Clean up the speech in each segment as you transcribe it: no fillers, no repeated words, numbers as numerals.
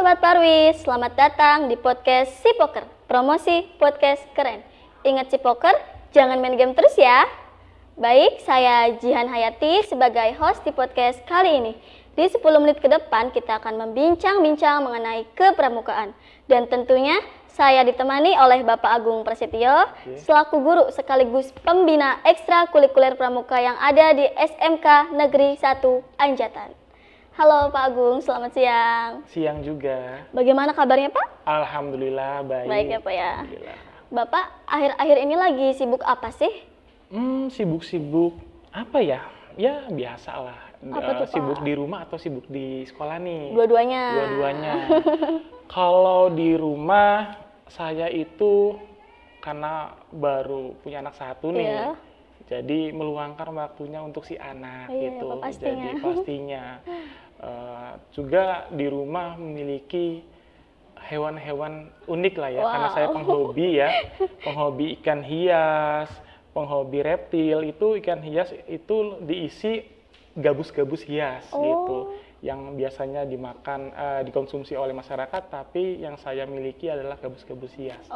Sobat Parwis, selamat datang di podcast Si Poker, promosi podcast keren. Ingat Si Poker, jangan main game terus ya. Baik, saya Jihan Hayati sebagai host di podcast kali ini. Di 10 menit ke depan kita akan membincang-bincang mengenai kepramukaan. Dan tentunya saya ditemani oleh Bapak Agung Prasetyo selaku guru sekaligus pembina ekstrakurikuler pramuka yang ada di SMK Negeri 1 Anjatan. Halo Pak Agung, selamat siang. Siang juga. Bagaimana kabarnya Pak? Alhamdulillah baik. Baik ya Pak ya. Bapak akhir-akhir ini lagi sibuk apa sih? Sibuk-sibuk apa ya? Ya biasalah. Apa tuh, sibuk Pak? di rumah atau sibuk di sekolah nih? Dua-duanya. Dua-duanya. Kalau di rumah saya itu karena baru punya anak satu nih. Iya. Jadi meluangkan waktunya untuk si anak Iya, gitu. pastinya. Jadi pastinya juga di rumah memiliki hewan-hewan unik lah ya, karena saya penghobi ya, penghobi ikan hias, penghobi reptil. Itu ikan hias itu diisi gabus-gabus hias gitu, yang biasanya dimakan, dikonsumsi oleh masyarakat, tapi yang saya miliki adalah gabus-gabus hias.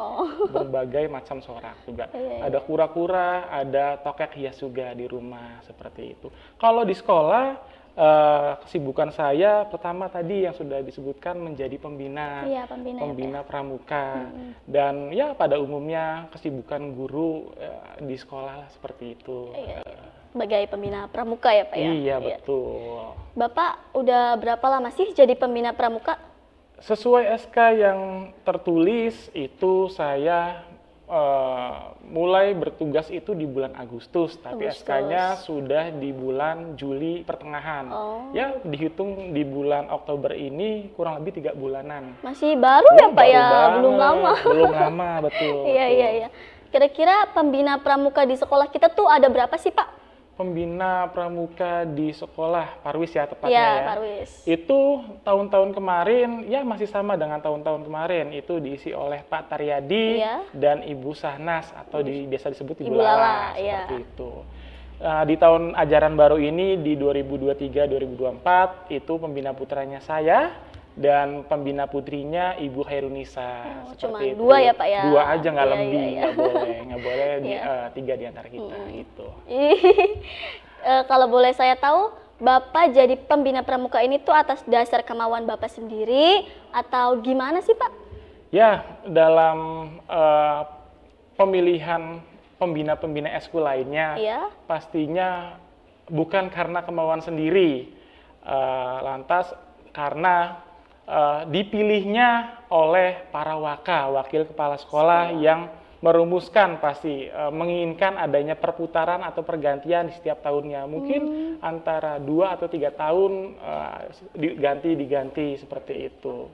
Berbagai macam sorak juga. Ada kura-kura, ada tokek hias juga di rumah, seperti itu. Kalau di sekolah, kesibukan saya pertama tadi yang sudah disebutkan menjadi pembina, pembina pramuka. Dan ya pada umumnya kesibukan guru di sekolah seperti itu. Sebagai pembina pramuka ya Pak ya? Iya, betul. Bapak udah berapa lama sih jadi pembina pramuka? Sesuai SK yang tertulis itu saya mulai bertugas itu di bulan Agustus, tapi SK-nya sudah di bulan Juli pertengahan. Ya, dihitung di bulan Oktober ini kurang lebih 3 bulanan. Masih baru ya Pak ya? Belum lama. Belum lama, betul. Iya. Kira-kira pembina pramuka di sekolah kita tuh ada berapa sih Pak? Pembina pramuka di sekolah Parwis ya tepatnya ya. Parwis. Itu tahun-tahun kemarin ya masih sama dengan tahun-tahun kemarin, itu diisi oleh Pak Taryadi dan Ibu Sahnas atau biasa disebut Ibu Lala seperti itu. Di tahun ajaran baru ini di 2023-2024 itu pembina putranya saya dan pembina putrinya Ibu Hairunisa. Cuma itu. 2 ya Pak ya? 2 aja, nggak lebih, nggak boleh 3 di antara kita gitu. Kalau boleh saya tahu, Bapak jadi pembina pramuka ini tuh atas dasar kemauan Bapak sendiri atau gimana sih Pak? Ya, dalam pemilihan pembina-pembina eskul lainnya, pastinya bukan karena kemauan sendiri, lantas karena dipilihnya oleh para wakil kepala sekolah yang merumuskan pasti menginginkan adanya perputaran atau pergantian di setiap tahunnya. Mungkin antara 2 atau 3 tahun diganti seperti itu.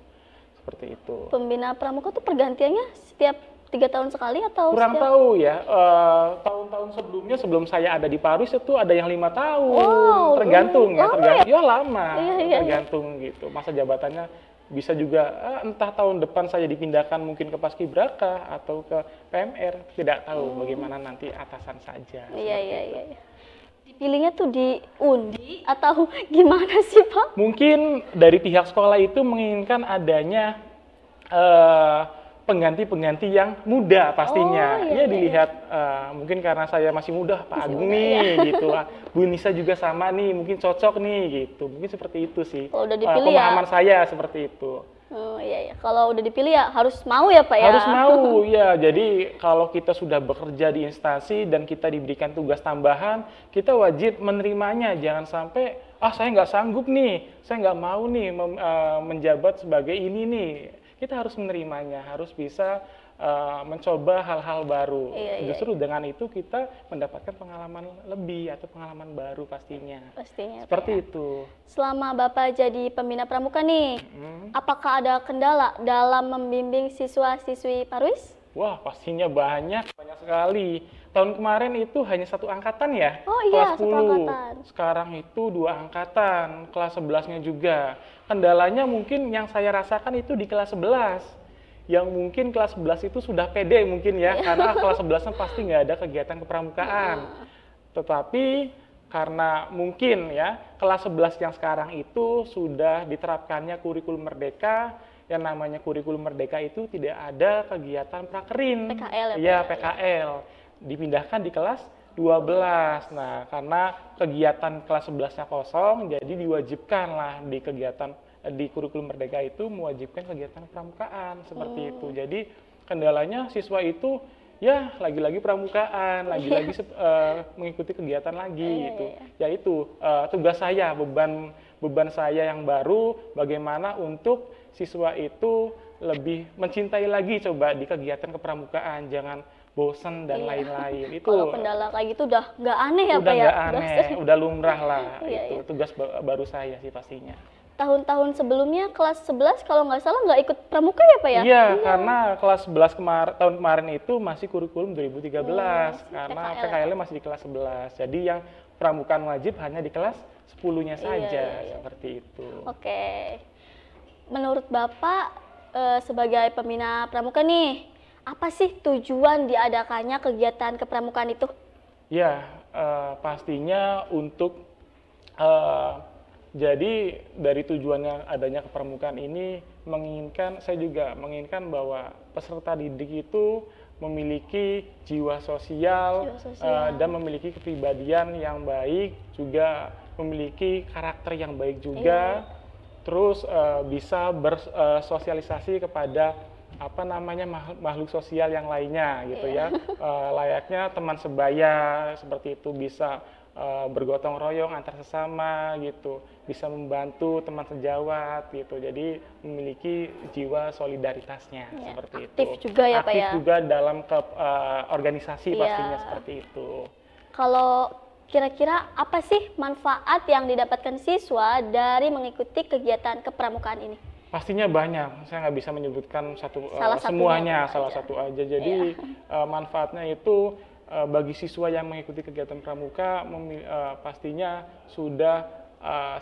Pembina pramuka tuh pergantiannya setiap 3 tahun sekali atau kurang tahu ya. Tahun-tahun sebelumnya, sebelum saya ada di Parwis itu ada yang 5 tahun. Tergantung ya, lama. Tergantung gitu. Masa jabatannya bisa juga entah tahun depan saya dipindahkan mungkin ke Paskibraka atau ke PMR, tidak tahu bagaimana nanti atasan saja. Iya. Dipilihnya tuh diundi atau gimana sih Pak? Mungkin dari pihak sekolah itu menginginkan adanya pengganti-pengganti yang muda pastinya. Dilihat mungkin karena saya masih muda, Pak Agung nih gitu. Bu Nisa juga sama nih, mungkin cocok nih gitu. Mungkin seperti itu sih. Kalau udah dipilih pemahaman saya seperti itu. Iya. Kalau udah dipilih ya harus mau ya Pak ya? Harus mau ya. Jadi kalau kita sudah bekerja di instansi dan kita diberikan tugas tambahan, kita wajib menerimanya. Jangan sampai saya nggak sanggup nih, saya nggak mau nih menjabat sebagai ini nih. Kita harus menerimanya, harus bisa mencoba hal-hal baru. Justru dengan itu kita mendapatkan pengalaman lebih atau pengalaman baru pastinya. Seperti itu. Selama Bapak jadi pembina pramuka nih, apakah ada kendala dalam membimbing siswa-siswi Parwis? Wah, pastinya banyak sekali. Tahun kemarin itu hanya 1 angkatan ya, kelas 10. 1 angkatan. Sekarang itu 2 angkatan, kelas 11-nya juga. Kendalanya mungkin yang saya rasakan itu di kelas 11. Yang mungkin kelas 11 itu sudah pede mungkin ya, karena kelas 11-nya pasti nggak ada kegiatan kepramukaan. Tetapi karena mungkin ya, kelas 11 yang sekarang itu sudah diterapkannya kurikulum merdeka, yang namanya kurikulum merdeka itu tidak ada kegiatan prakerin. PKL ya? Iya, PKL. Dipindahkan di kelas 12. Nah, karena kegiatan kelas 11-nya kosong, jadi diwajibkanlah di kegiatan di kurikulum merdeka itu mewajibkan kegiatan pramukaan seperti itu. Jadi kendalanya siswa itu ya lagi-lagi pramukaan, lagi-lagi mengikuti kegiatan lagi gitu. Yaitu tugas saya, beban saya yang baru bagaimana untuk siswa itu lebih mencintai lagi coba di kegiatan kepramukaan, jangan bosen dan lain-lain. Itu kalau kendala kayak gitu udah nggak aneh ya Pak ya? Udah nggak aneh, udah lumrah lah. Itu tugas baru saya sih pastinya. Tahun-tahun sebelumnya kelas 11 kalau nggak salah nggak ikut pramuka ya Pak ya? Iya, karena kelas 11 tahun kemarin itu masih kurikulum 2013 karena PKL masih di kelas 11. Jadi yang pramukaan wajib hanya di kelas 10-nya saja, seperti itu. Oke. Menurut Bapak sebagai pembina pramuka nih, apa sih tujuan diadakannya kegiatan kepramukaan itu? Ya, pastinya untuk jadi dari tujuannya adanya kepramukaan ini saya juga menginginkan bahwa peserta didik itu memiliki jiwa sosial. Dan memiliki kepribadian yang baik, juga memiliki karakter yang baik juga. Terus bisa bersosialisasi kepada makhluk sosial yang lainnya gitu ya. Layaknya teman sebaya seperti itu, bisa bergotong royong antar sesama gitu, bisa membantu teman sejawat gitu. Jadi memiliki jiwa solidaritasnya seperti aktif itu. Juga ya Pak ya. Aktif juga dalam organisasi pastinya seperti itu. Kalau kira-kira apa sih manfaat yang didapatkan siswa dari mengikuti kegiatan kepramukaan ini? Pastinya banyak, saya nggak bisa menyebutkan semuanya, salah satu aja. Jadi manfaatnya itu bagi siswa yang mengikuti kegiatan pramuka pastinya sudah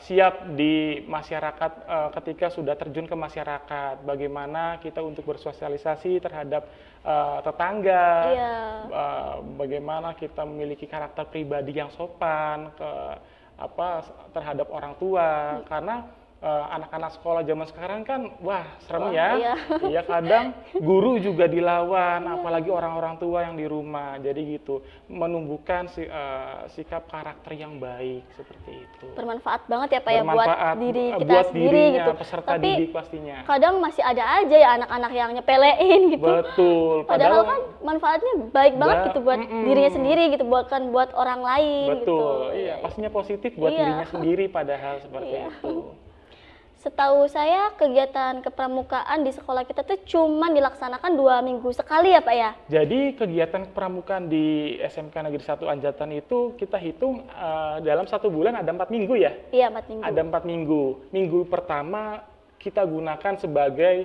siap di masyarakat ketika sudah terjun ke masyarakat. Bagaimana kita untuk bersosialisasi terhadap tetangga, bagaimana kita memiliki karakter pribadi yang sopan terhadap orang tua. Karena anak-anak sekolah zaman sekarang kan serem ya. Iya, kadang guru juga dilawan, apalagi orang-orang tua yang di rumah. Jadi gitu, menumbuhkan sikap karakter yang baik seperti itu. Bermanfaat banget ya Pak ya buat diri kita buat sendiri gitu. Peserta didik pastinya. Kadang masih ada aja ya anak-anak yang nyepelein gitu. Betul. Padahal kan manfaatnya baik banget gitu buat dirinya sendiri gitu, bukan buat orang lain. Betul. Gitu. Iya, pastinya positif buat dirinya sendiri padahal seperti itu. Setahu saya kegiatan kepramukaan di sekolah kita tuh cuma dilaksanakan 2 minggu sekali ya Pak ya? Jadi kegiatan kepramukaan di SMK Negeri 1 Anjatan itu kita hitung dalam 1 bulan ada 4 minggu ya? Iya, 4 minggu. Ada 4 minggu. Minggu pertama kita gunakan sebagai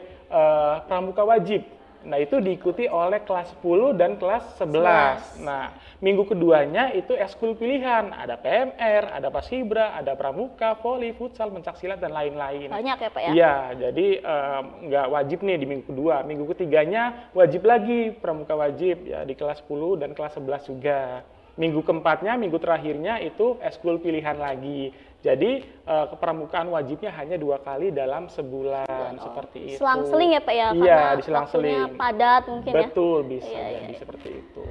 pramuka wajib. Nah, itu diikuti oleh kelas 10 dan kelas 11. Nah, minggu keduanya itu ekskul pilihan. Ada PMR, ada Paskibra, ada pramuka, voli, futsal, pencaksilat, dan lain-lain. Banyak ya Pak ya? Iya, jadi nggak wajib nih di minggu kedua. Minggu ketiganya wajib lagi, pramuka wajib ya di kelas 10 dan kelas 11 juga. Minggu keempatnya, minggu terakhirnya itu ekskul pilihan lagi. Jadi kepramukaan wajibnya hanya 2 kali dalam sebulan seperti itu. Selang-seling ya Pak ya? Iya, diselang-seling. Padat mungkin ya? Betul, bisa jadi seperti itu.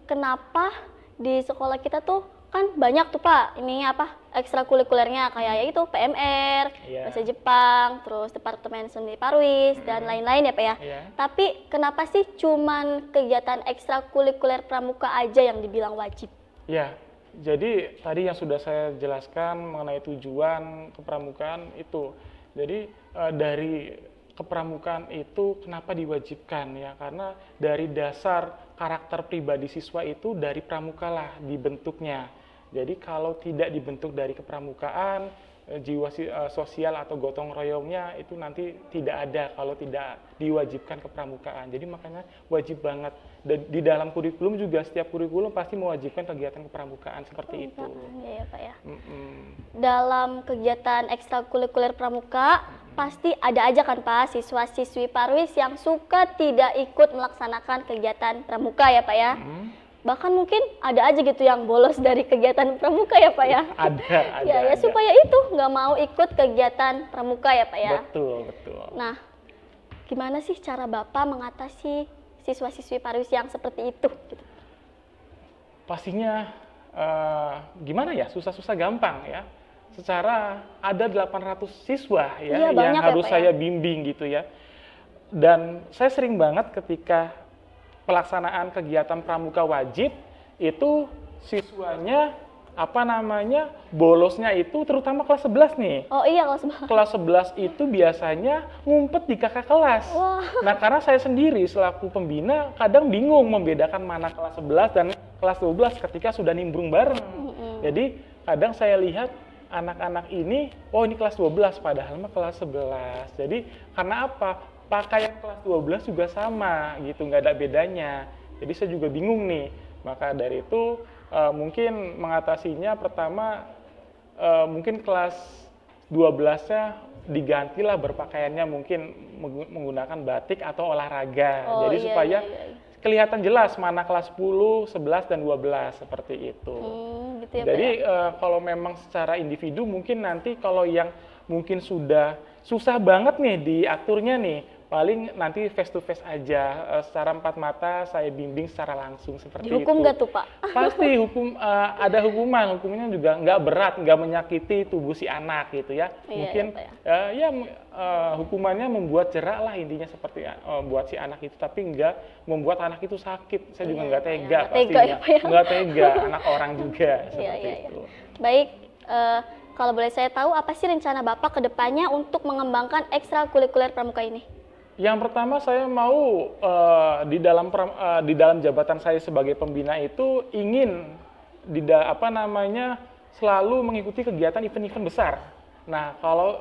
Kenapa di sekolah kita tuh kan banyak tuh Pak, ini ekstrakurikulernya kayak itu PMR, bahasa Jepang, terus Departemen Seni Parwis dan lain-lain ya Pak ya. Tapi kenapa sih cuman kegiatan ekstrakurikuler pramuka aja yang dibilang wajib? Ya, jadi tadi yang sudah saya jelaskan mengenai tujuan kepramukaan itu. Jadi dari kepramukaan itu kenapa diwajibkan ya? Karena dari dasar karakter pribadi siswa itu dari pramuka lah dibentuknya. Jadi kalau tidak dibentuk dari kepramukaan, jiwa sosial atau gotong royongnya itu nanti tidak ada kalau tidak diwajibkan kepramukaan. Jadi makanya wajib banget. Di dalam kurikulum juga setiap kurikulum pasti mewajibkan kegiatan kepramukaan seperti itu. Iya Pak ya. Dalam kegiatan ekstrakurikuler pramuka pasti ada aja kan Pak siswa-siswi Parwis yang suka tidak ikut melaksanakan kegiatan pramuka ya Pak ya. Bahkan mungkin ada aja gitu yang bolos dari kegiatan pramuka ya Pak ya. Ada. Ya supaya itu nggak mau ikut kegiatan pramuka ya Pak ya. Betul. Nah, gimana sih cara Bapak mengatasi siswa-siswi Parwis yang seperti itu? Gitu? Pastinya gimana ya, susah-susah gampang ya. Secara ada 800 siswa ya yang harus saya bimbing gitu ya. Dan saya sering banget ketika pelaksanaan kegiatan pramuka wajib itu siswanya bolosnya itu terutama kelas 11 nih. Oh iya, kelas 11. Kelas 11 itu biasanya ngumpet di kakak kelas. Wah. Nah, karena saya sendiri selaku pembina kadang bingung membedakan mana kelas 11 dan kelas 12 ketika sudah nimbrung bareng. Jadi kadang saya lihat anak-anak ini, oh ini kelas 12 padahal mah kelas 11. Jadi karena apa? Pakaian kelas 12 juga sama gitu, nggak ada bedanya. Jadi saya juga bingung nih. Maka dari itu mungkin mengatasinya pertama mungkin kelas 12-nya digantilah berpakaiannya mungkin menggunakan batik atau olahraga. Jadi supaya kelihatan jelas mana kelas 10, 11, dan 12 seperti itu. Gitu ya, jadi kalau memang secara individu mungkin nanti kalau yang mungkin sudah susah banget nih diaturnya nih, paling nanti face to face aja, secara empat mata saya bimbing secara langsung seperti Dihukum itu. nggak tuh Pak? Pasti ada hukumannya juga nggak berat, nggak menyakiti tubuh si anak gitu ya. Mungkin hukumannya membuat jerak lah intinya seperti buat si anak itu, tapi nggak membuat anak itu sakit. Saya juga nggak tega pastinya, nggak tega anak orang juga seperti itu. Baik. Kalau boleh saya tahu, apa sih rencana Bapak ke depannya untuk mengembangkan ekstrakurikuler pramuka ini? Yang pertama saya mau di dalam jabatan saya sebagai pembina itu ingin selalu mengikuti kegiatan event-event besar. Nah, kalau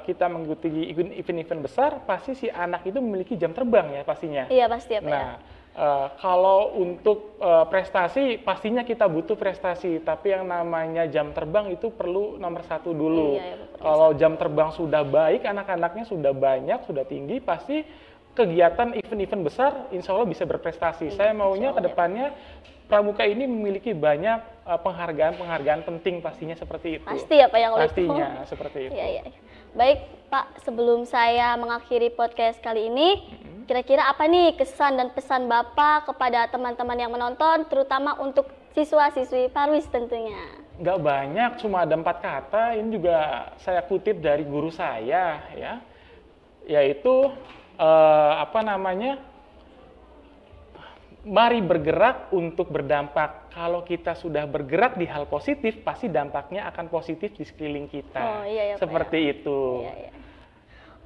kita mengikuti event-event besar, pasti si anak itu memiliki jam terbang ya pastinya. Iya pasti ya Pak. Nah, kalau untuk prestasi, pastinya kita butuh prestasi, tapi yang namanya jam terbang itu perlu nomor satu dulu. Kalau jam terbang sudah baik, anak-anaknya sudah banyak, sudah tinggi, pasti kegiatan event-event besar insya Allah bisa berprestasi. Saya maunya ke depannya pramuka ini memiliki banyak penghargaan-penghargaan penting pastinya seperti itu. Pasti ya Pak yang pastinya seperti itu. Iya. Baik Pak, sebelum saya mengakhiri podcast kali ini, kira-kira apa nih kesan dan pesan Bapak kepada teman-teman yang menonton, terutama untuk siswa-siswi Parwis tentunya? Nggak banyak, cuma ada 4 kata. Ini juga saya kutip dari guru saya, ya, yaitu mari bergerak untuk berdampak. Kalau kita sudah bergerak di hal positif, pasti dampaknya akan positif di sekeliling kita. Seperti Pak, itu. Iya.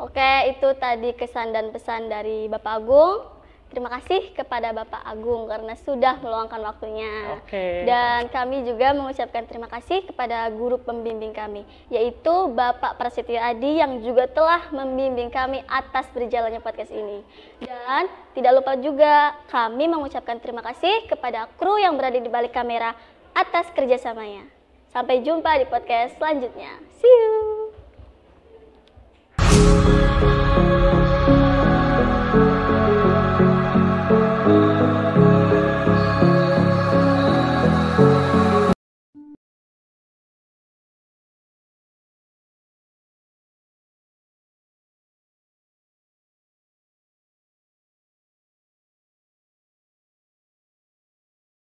Oke, itu tadi kesan dan pesan dari Bapak Agung. Terima kasih kepada Bapak Agung karena sudah meluangkan waktunya. Dan kami juga mengucapkan terima kasih kepada guru pembimbing kami, yaitu Bapak Prasetyo Adi yang juga telah membimbing kami atas berjalannya podcast ini. Dan tidak lupa juga kami mengucapkan terima kasih kepada kru yang berada di balik kamera atas kerjasamanya. Sampai jumpa di podcast selanjutnya. See you!